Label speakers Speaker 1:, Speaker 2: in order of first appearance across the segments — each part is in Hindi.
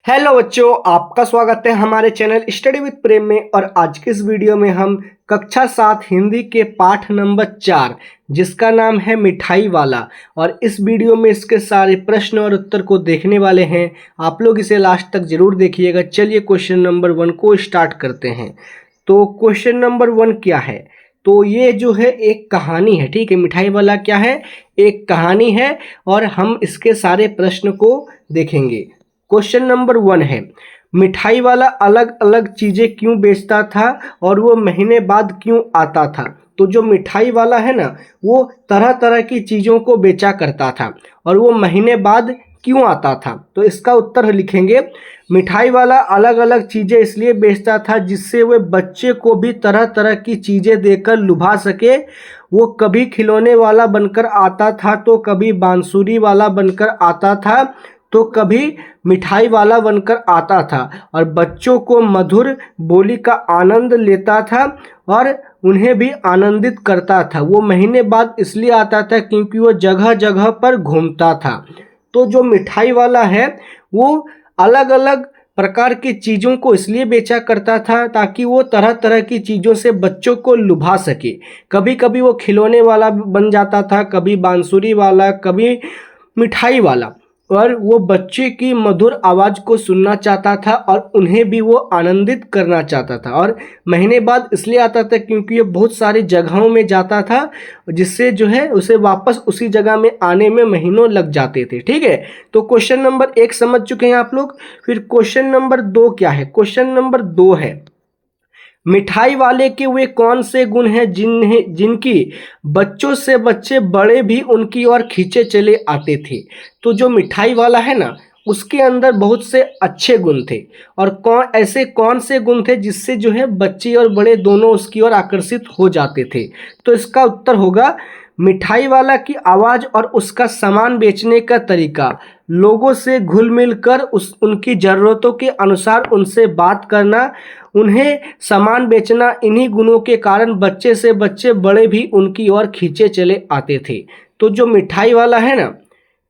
Speaker 1: हेलो बच्चों, आपका स्वागत है हमारे चैनल स्टडी विद प्रेम में। और आज के इस वीडियो में हम कक्षा 7 हिंदी के पाठ नंबर 4 जिसका नाम है मिठाई वाला, और इस वीडियो में इसके सारे प्रश्न और उत्तर को देखने वाले हैं। आप लोग इसे लास्ट तक जरूर देखिएगा। चलिए क्वेश्चन नंबर 1 को स्टार्ट करते हैं। तो क्वेश्चन नंबर 1 क्या है? तो ये जो है एक कहानी है, ठीक है। मिठाई वाला क्या है? एक कहानी है, और हम इसके सारे प्रश्न को देखेंगे। क्वेश्चन नंबर 1 है, मिठाई वाला अलग अलग चीजें क्यों बेचता था और वो महीने बाद क्यों आता था? तो जो मिठाई वाला है ना, वो तरह तरह की चीजों को बेचा करता था और वो महीने बाद क्यों आता था? तो इसका उत्तर लिखेंगे, मिठाई वाला अलग अलग चीजें इसलिए बेचता था जिससे वह बच्चे को भी तरह तरह की चीजें देकर लुभा सके। वो कभी खिलौने वाला बनकर आता था, तो कभी बांसुरी वाला बनकर आता था, तो कभी मिठाई वाला बनकर आता था, और बच्चों को मधुर बोली का आनंद लेता था और उन्हें भी आनंदित करता था। वो महीने बाद इसलिए आता था क्योंकि वो जगह जगह पर घूमता था। तो जो मिठाई वाला है वो अलग अलग प्रकार की चीज़ों को इसलिए बेचा करता था ताकि वो तरह तरह की चीज़ों से बच्चों को लुभा सके। कभी कभी वो खिलौने वाला बन जाता था, कभी बांसुरी वाला, कभी मिठाई वाला, और वो बच्चे की मधुर आवाज़ को सुनना चाहता था और उन्हें भी वो आनंदित करना चाहता था। और महीने बाद इसलिए आता था क्योंकि ये बहुत सारी जगहों में जाता था, जिससे जो है उसे वापस उसी जगह में आने में महीनों लग जाते थे। ठीक है, तो क्वेश्चन नंबर 1 समझ चुके हैं आप लोग। फिर क्वेश्चन नंबर 2 क्या है? क्वेश्चन नंबर 2 है, मिठाई वाले के वे कौन से गुण हैं जिनकी बच्चों से बच्चे बड़े भी उनकी ओर खींचे चले आते थे? तो जो मिठाई वाला है ना, उसके अंदर बहुत से अच्छे गुण थे, और कौन से गुण थे जिससे जो है बच्चे और बड़े दोनों उसकी ओर आकर्षित हो जाते थे? तो इसका उत्तर होगा, मिठाई वाला की आवाज़ और उसका सामान बेचने का तरीका, लोगों से घुल मिल कर उनकी ज़रूरतों के अनुसार उनसे बात करना, उन्हें सामान बेचना, इन्हीं गुणों के कारण बच्चे से बच्चे बड़े भी उनकी ओर खींचे चले आते थे। तो जो मिठाई वाला है ना,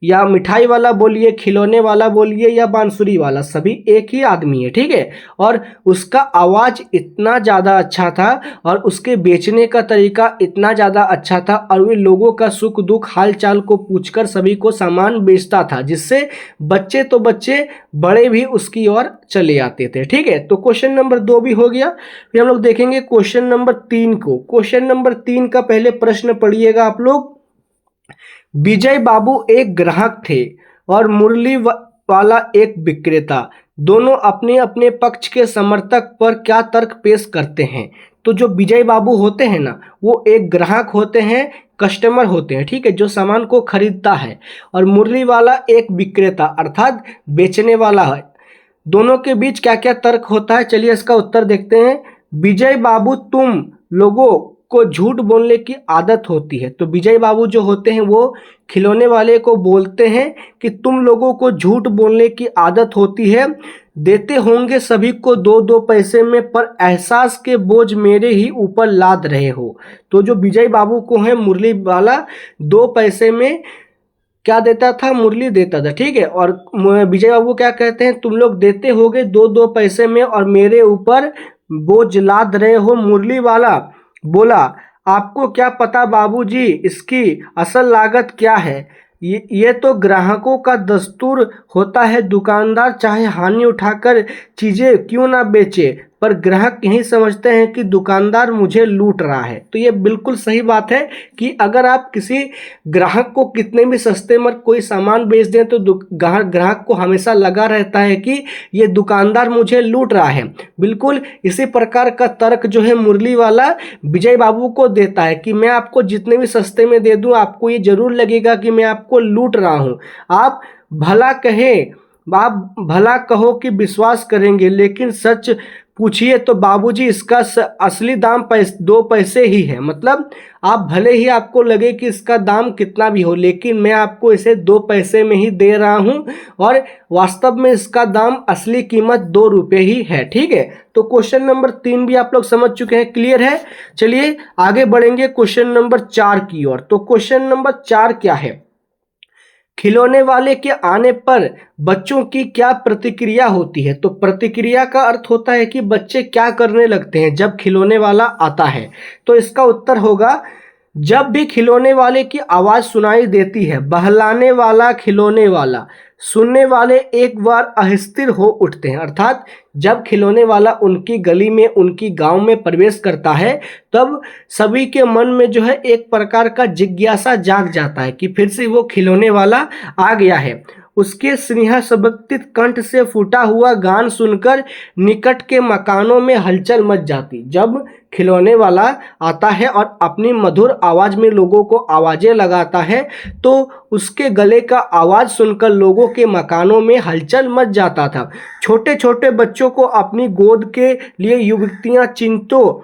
Speaker 1: या मिठाई वाला बोलिए, खिलौने वाला बोलिए, या बांसुरी वाला, सभी एक ही आदमी है। ठीक है, और उसका आवाज़ इतना ज़्यादा अच्छा था और उसके बेचने का तरीका इतना ज़्यादा अच्छा था, और वे लोगों का सुख दुख हाल चाल को पूछकर सभी को सामान बेचता था, जिससे बच्चे तो बच्चे बड़े भी उसकी ओर चले आते थे। ठीक है, तो क्वेश्चन नंबर 2 भी हो गया। फिर हम लोग देखेंगे क्वेश्चन नंबर 3 को। क्वेश्चन नंबर 3 का पहले प्रश्न पढ़िएगा आप लोग। विजय बाबू एक ग्राहक थे और मुरली वाला एक विक्रेता, दोनों अपने अपने पक्ष के समर्थक पर क्या तर्क पेश करते हैं? तो जो विजय बाबू होते हैं ना, वो एक ग्राहक होते हैं, कस्टमर होते हैं, ठीक है, जो सामान को खरीदता है, और मुरली वाला एक विक्रेता अर्थात बेचने वाला है। दोनों के बीच क्या क्या तर्क होता है, चलिए इसका उत्तर देखते हैं। विजय बाबू, तुम लोगों को झूठ बोलने की आदत होती है। तो विजय बाबू जो होते हैं वो खिलौने वाले को बोलते हैं कि तुम लोगों को झूठ बोलने की आदत होती है, देते होंगे सभी को 2-2 पैसे में, पर एहसास के बोझ मेरे ही ऊपर लाद रहे हो। तो जो विजय बाबू को है मुरली वाला 2 पैसे में क्या देता था? मुरली देता था। ठीक है, और विजय बाबू क्या कहते हैं, तुम लोग देते होगे 2-2 पैसे में और मेरे ऊपर बोझ लाद रहे हो। मुरली वाला बोला, आपको क्या पता बाबूजी इसकी असल लागत क्या है? ये तो ग्राहकों का दस्तूर होता है, दुकानदार चाहे हानि उठाकर चीज़ें क्यों ना बेचे, पर ग्राहक यही समझते हैं कि दुकानदार मुझे लूट रहा है। तो ये बिल्कुल सही बात है कि अगर आप किसी ग्राहक को कितने भी सस्ते में कोई सामान बेच दें तो ग्राहक को हमेशा लगा रहता है कि ये दुकानदार मुझे लूट रहा है। बिल्कुल इसी प्रकार का तर्क जो है मुरली वाला विजय बाबू को देता है कि मैं आपको जितने भी सस्ते में दे दूं, आपको ये जरूर लगेगा कि मैं आपको लूट रहा हूं। आप भला कहो कि विश्वास करेंगे, लेकिन सच पूछिए तो बाबूजी इसका असली दाम 2 पैसे ही है। मतलब आप भले ही आपको लगे कि इसका दाम कितना भी हो, लेकिन मैं आपको इसे 2 पैसे में ही दे रहा हूं, और वास्तव में इसका दाम असली कीमत 2 रुपये ही है। ठीक है, तो क्वेश्चन नंबर 3 भी आप लोग समझ चुके हैं, क्लियर है। चलिए आगे बढ़ेंगे क्वेश्चन नंबर 4 की ओर। तो क्वेश्चन नंबर 4 क्या है? खिलौने वाले के आने पर बच्चों की क्या प्रतिक्रिया होती है? तो प्रतिक्रिया का अर्थ होता है कि बच्चे क्या करने लगते हैं जब खिलौने वाला आता है। तो इसका उत्तर होगा, जब भी खिलौने वाले की आवाज सुनाई देती है, बहलाने वाला खिलौने वाला, सुनने वाले एक बार अस्थिर हो उठते हैं। अर्थात जब खिलौने वाला उनकी गली में, उनकी गांव में प्रवेश करता है, तब सभी के मन में जो है एक प्रकार का जिज्ञासा जाग जाता है कि फिर से वो खिलौने वाला आ गया है। उसके स्नेह सुबक्तित कंठ से फूटा हुआ गान सुनकर निकट के मकानों में हलचल मच जाती। जब खिलौने वाला आता है और अपनी मधुर आवाज में लोगों को आवाजें लगाता है, तो उसके गले का आवाज सुनकर लोगों के मकानों में हलचल मच जाता था। छोटे छोटे बच्चों को अपनी गोद के लिए युवतियां चिंतों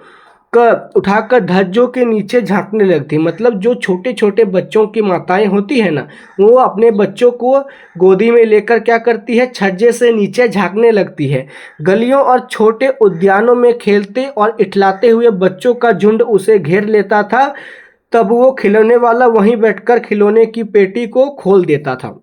Speaker 1: उठाकर धज्जों के नीचे झांकने लगती। मतलब जो छोटे छोटे बच्चों की माताएं होती है ना, वो अपने बच्चों को गोदी में लेकर क्या करती है, छज्जे से नीचे झांकने लगती है। गलियों और छोटे उद्यानों में खेलते और इठलाते हुए बच्चों का झुंड उसे घेर लेता था। तब वो खिलौने वाला वहीं बैठकर खिलौने की पेटी को खोल देता था।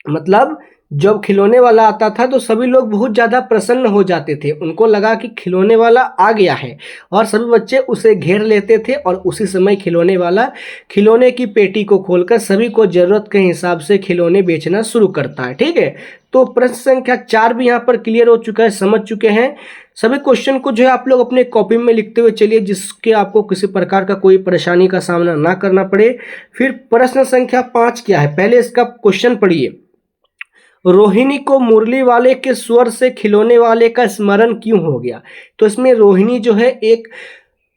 Speaker 1: मतलब जब खिलौने वाला आता था तो सभी लोग बहुत ज़्यादा प्रसन्न हो जाते थे। उनको लगा कि खिलौने वाला आ गया है और सभी बच्चे उसे घेर लेते थे और उसी समय खिलौने वाला खिलौने की पेटी को खोलकर सभी को ज़रूरत के हिसाब से खिलौने बेचना शुरू करता है। ठीक है, तो प्रश्न संख्या 4 भी यहाँ पर क्लियर हो चुका है, समझ चुके हैं। सभी क्वेश्चन को जो है आप लोग अपने कॉपी में लिखते हुए चलिए, जिसके आपको किसी प्रकार का कोई परेशानी का सामना ना करना पड़े। फिर प्रश्न संख्या 5 क्या है, पहले इसका क्वेश्चन पढ़िए। रोहिणी को मुरली वाले के स्वर से खिलौने वाले का स्मरण क्यों हो गया? तो इसमें रोहिणी जो है एक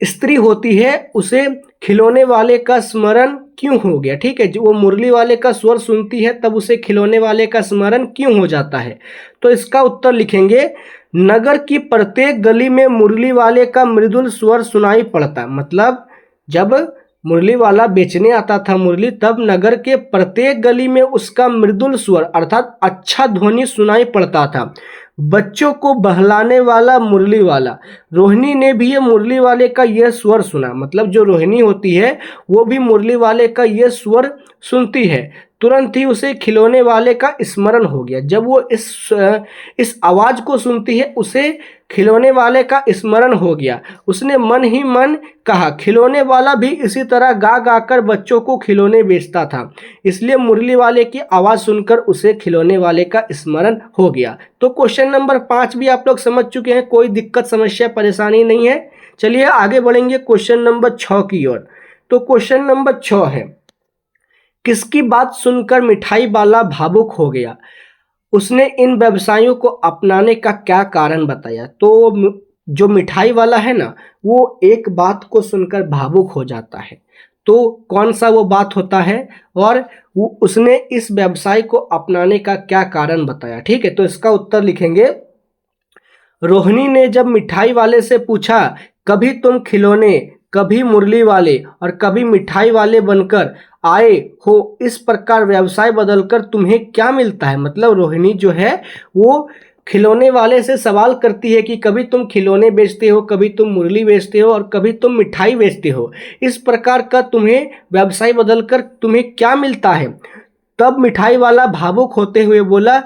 Speaker 1: स्त्री होती है, उसे खिलौने वाले का स्मरण क्यों हो गया? ठीक है, जो वो मुरली वाले का स्वर सुनती है तब उसे खिलौने वाले का स्मरण क्यों हो जाता है? तो इसका उत्तर लिखेंगे, नगर की प्रत्येक गली में मुरली वाले का मृदुल स्वर सुनाई पड़ता। मतलब जब मुरली वाला बेचने आता था मुरली, तब नगर के प्रत्येक गली में उसका मृदुल स्वर अर्थात अच्छा ध्वनि सुनाई पड़ता था। बच्चों को बहलाने वाला मुरली वाला, रोहिणी ने भी ये मुरली वाले का यह स्वर सुना। मतलब जो रोहिणी होती है वो भी मुरली वाले का यह स्वर सुनती है। तुरंत ही उसे खिलौने वाले का स्मरण हो गया। जब वो इस आवाज को सुनती है, उसे खिलौने वाले का स्मरण हो गया। उसने मन ही मन कहा, खिलौने वाला भी इसी तरह गा गा कर बच्चों को खिलौने बेचता था, इसलिए मुरली वाले की आवाज सुनकर उसे खिलौने वाले का स्मरण हो गया। तो क्वेश्चन नंबर 5 भी आप लोग समझ चुके हैं, कोई दिक्कत समस्या परेशानी नहीं है। चलिए आगे बढ़ेंगे क्वेश्चन नंबर 6 की ओर। तो क्वेश्चन नंबर 6 है, किसकी बात सुनकर मिठाई वाला भावुक हो गया? उसने इन व्यवसायों को अपनाने का क्या कारण बताया? तो जो मिठाई वाला है ना, वो एक बात को सुनकर भावुक हो जाता है। तो कौन सा वो बात होता है और वो उसने इस व्यवसाय को अपनाने का क्या कारण बताया? ठीक है, तो इसका उत्तर लिखेंगे, रोहिणी ने जब मिठाई वाले से पूछा, कभी तुम खिलौने, कभी मुरली वाले और कभी मिठाई वाले बनकर आए हो, इस प्रकार व्यवसाय बदलकर तुम्हें क्या मिलता है? मतलब रोहिणी जो है वो खिलौने वाले से सवाल करती है कि कभी तुम खिलौने बेचते हो, कभी तुम मुरली बेचते हो और कभी तुम मिठाई बेचते हो, इस प्रकार का तुम्हें व्यवसाय बदलकर तुम्हें क्या मिलता है? तब मिठाई वाला भावुक होते हुए बोला,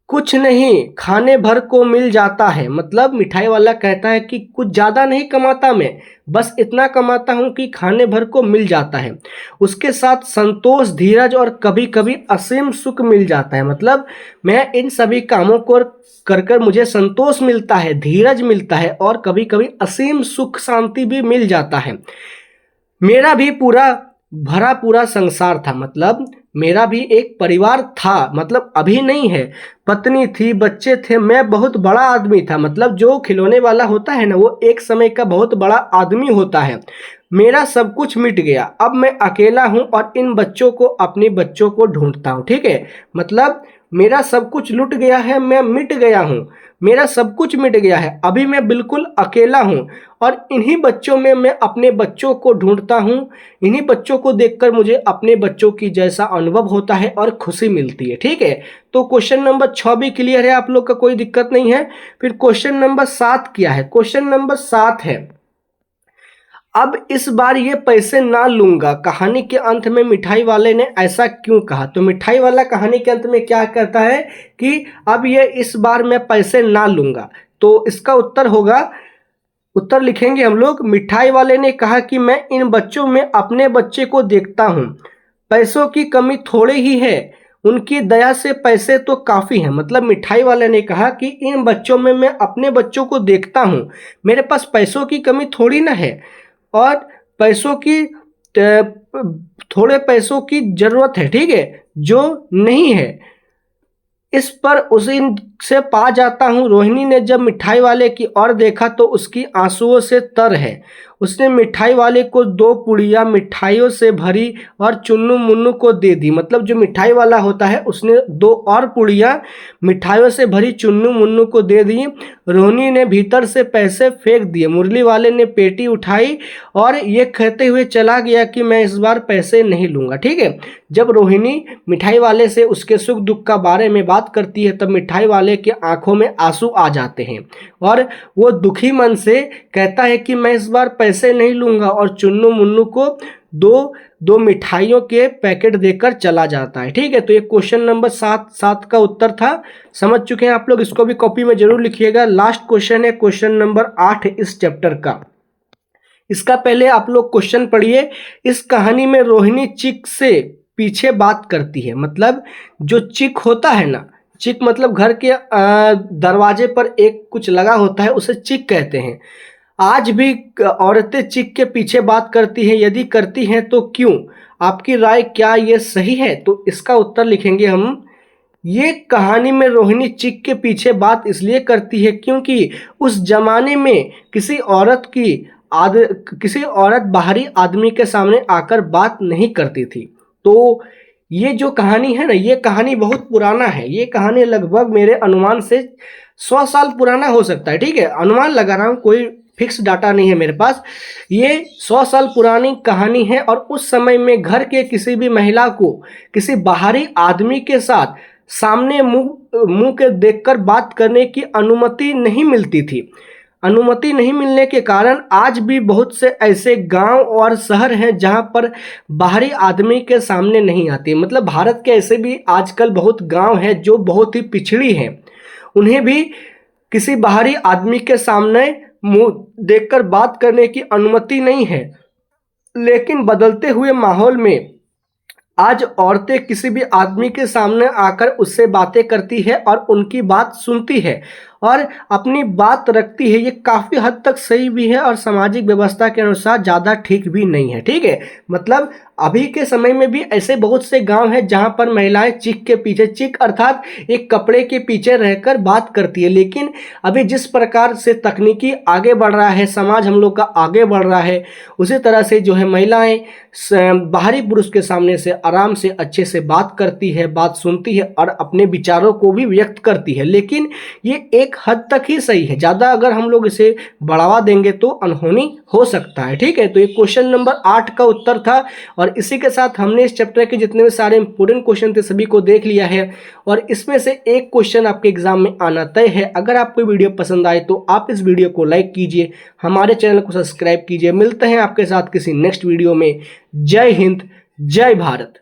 Speaker 1: कुछ नहीं, खाने भर को मिल जाता है। मतलब मिठाई वाला कहता है कि कुछ ज़्यादा नहीं कमाता मैं, बस इतना कमाता हूँ कि खाने भर को मिल जाता है। उसके साथ संतोष, धीरज और कभी कभी असीम सुख मिल जाता है। मतलब मैं इन सभी कामों को कर कर मुझे संतोष मिलता है, धीरज मिलता है और कभी कभी असीम सुख शांति भी मिल जाता है। मेरा भी पूरा भरा पूरा संसार था। मतलब मेरा भी एक परिवार था, मतलब अभी नहीं है, पत्नी थी, बच्चे थे, मैं बहुत बड़ा आदमी था। मतलब जो खिलौने वाला होता है ना, वो एक समय का बहुत बड़ा आदमी होता है। मेरा सब कुछ मिट गया, अब मैं अकेला हूँ और इन बच्चों को, अपने बच्चों को ढूंढता हूँ। ठीक है, मतलब मेरा सब कुछ लुट गया है, मैं मिट गया हूँ, मेरा सब कुछ मिट गया है, अभी मैं बिल्कुल अकेला हूँ और इन्हीं बच्चों में मैं अपने बच्चों को ढूंढता हूँ। इन्हीं बच्चों को देखकर मुझे अपने बच्चों की जैसा अनुभव होता है और खुशी मिलती है। ठीक है, तो क्वेश्चन नंबर 6 भी क्लियर है, आप लोग का कोई दिक्कत नहीं है। फिर क्वेश्चन नंबर 7 क्या है? क्वेश्चन नंबर 7 है, अब इस बार ये पैसे ना लूंगा। कहानी के अंत में मिठाई वाले ने ऐसा क्यों कहा? तो मिठाई वाला कहानी के अंत में क्या कहता है कि अब ये इस बार मैं पैसे ना लूंगा। तो इसका उत्तर होगा, उत्तर लिखेंगे हम लोग, मिठाई वाले ने कहा कि मैं इन बच्चों में अपने बच्चे को देखता हूँ, पैसों की कमी थोड़े ही है, उनकी दया से पैसे तो काफ़ी हैं। मतलब मिठाई वाले ने कहा कि इन बच्चों में मैं अपने बच्चों को देखता हूँ, मेरे पास पैसों की कमी थोड़ी ना है, और पैसों की थोड़े पैसों की ज़रूरत है, ठीक है, जो नहीं है। इस पर उसी से पा जाता हूँ। रोहिणी ने जब मिठाई वाले की ओर देखा तो उसकी आंसुओं से तर है। उसने मिठाई वाले को 2 पुड़िया मिठाइयों से भरी और चुन्नू मुन्नू को दे दी। मतलब जो मिठाई वाला होता है उसने 2 और पुड़िया मिठाइयों से भरी चुन्नू मुन्नू को दे दी। रोहिणी ने भीतर से पैसे फेंक दिए। मुरली वाले ने पेटी उठाई और ये कहते हुए चला गया कि मैं इस बार पैसे नहीं लूँगा। ठीक है, जब रोहिणी मिठाई वाले से उसके सुख दुख का बारे में बात करती है तब मिठाई वाले के आंखों में आंसू आ जाते हैं और वो दुखी मन से कहता है कि मैं इस बार पैसे नहीं लूँगा, और चुन्नू मुन्नू को दो मिठाइयों के पैकेट देकर चला जाता है। ठीक है, तो ये क्वेश्चन नंबर 7 का उत्तर था। समझ चुके हैं आप लोग, इसको भी कॉपी में जरूर लिखिएगा। लास्ट क्वेश्चन है क्वेश्चन नंबर 8 इस चैप्टर का। इसका पहले आप लोग क्वेश्चन पढ़िए। इस कहानी में रोहिणी चिक से पीछे बात करती है। मतलब जो चिक होता है ना, चिक मतलब घर के दरवाजे पर एक कुछ लगा होता है, उसे चिक कहते हैं। आज भी औरतें चिक के पीछे बात करती हैं, यदि करती हैं तो क्यों? आपकी राय क्या ये सही है? तो इसका उत्तर लिखेंगे हम, ये कहानी में रोहिणी चिक के पीछे बात इसलिए करती है क्योंकि उस जमाने में किसी औरत बाहरी आदमी के सामने आकर बात नहीं करती थी। तो ये जो कहानी है ना, ये कहानी बहुत पुराना है। ये कहानी लगभग मेरे अनुमान से 100 साल पुराना हो सकता है। ठीक है, अनुमान लगा रहा हूँ, कोई फिक्स डाटा नहीं है मेरे पास। ये 100 साल पुरानी कहानी है और उस समय में घर के किसी भी महिला को किसी बाहरी आदमी के साथ सामने मुंह के देखकर बात करने की अनुमति नहीं मिलती थी। अनुमति नहीं मिलने के कारण आज भी बहुत से ऐसे गांव और शहर हैं जहां पर बाहरी आदमी के सामने नहीं आती। मतलब भारत के ऐसे भी आजकल बहुत गांव हैं जो बहुत ही पिछड़ी हैं, उन्हें भी किसी बाहरी आदमी के सामने मुंह देखकर बात करने की अनुमति नहीं है। लेकिन बदलते हुए माहौल में आज औरतें किसी भी आदमी के सामने आकर उससे बातें करती है और उनकी बात सुनती है और अपनी बात रखती है। ये काफ़ी हद तक सही भी है और सामाजिक व्यवस्था के अनुसार ज़्यादा ठीक भी नहीं है। ठीक है, मतलब अभी के समय में भी ऐसे बहुत से गांव हैं जहां पर महिलाएं चिक के पीछे, चिक अर्थात एक कपड़े के पीछे रहकर बात करती है। लेकिन अभी जिस प्रकार से तकनीकी आगे बढ़ रहा है, समाज हम लोग का आगे बढ़ रहा है, उसी तरह से जो है महिलाएं बाहरी पुरुष के सामने से आराम से अच्छे से बात करती है, बात सुनती है और अपने विचारों को भी व्यक्त करती है। लेकिन ये एक हद तक ही सही है, ज़्यादा अगर हम लोग इसे बढ़ावा देंगे तो अनहोनी हो सकता है। ठीक है, तो ये क्वेश्चन नंबर 8 का उत्तर था और इसी के साथ हमने इस चैप्टर के जितने भी सारे इंपोर्टेंट क्वेश्चन थे सभी को देख लिया है और इसमें से एक क्वेश्चन आपके एग्जाम में आना तय है। अगर आपको वीडियो पसंद आए तो आप इस वीडियो को लाइक कीजिए, हमारे चैनल को सब्सक्राइब कीजिए। मिलते हैं आपके साथ किसी नेक्स्ट वीडियो में। जय हिंद, जय भारत।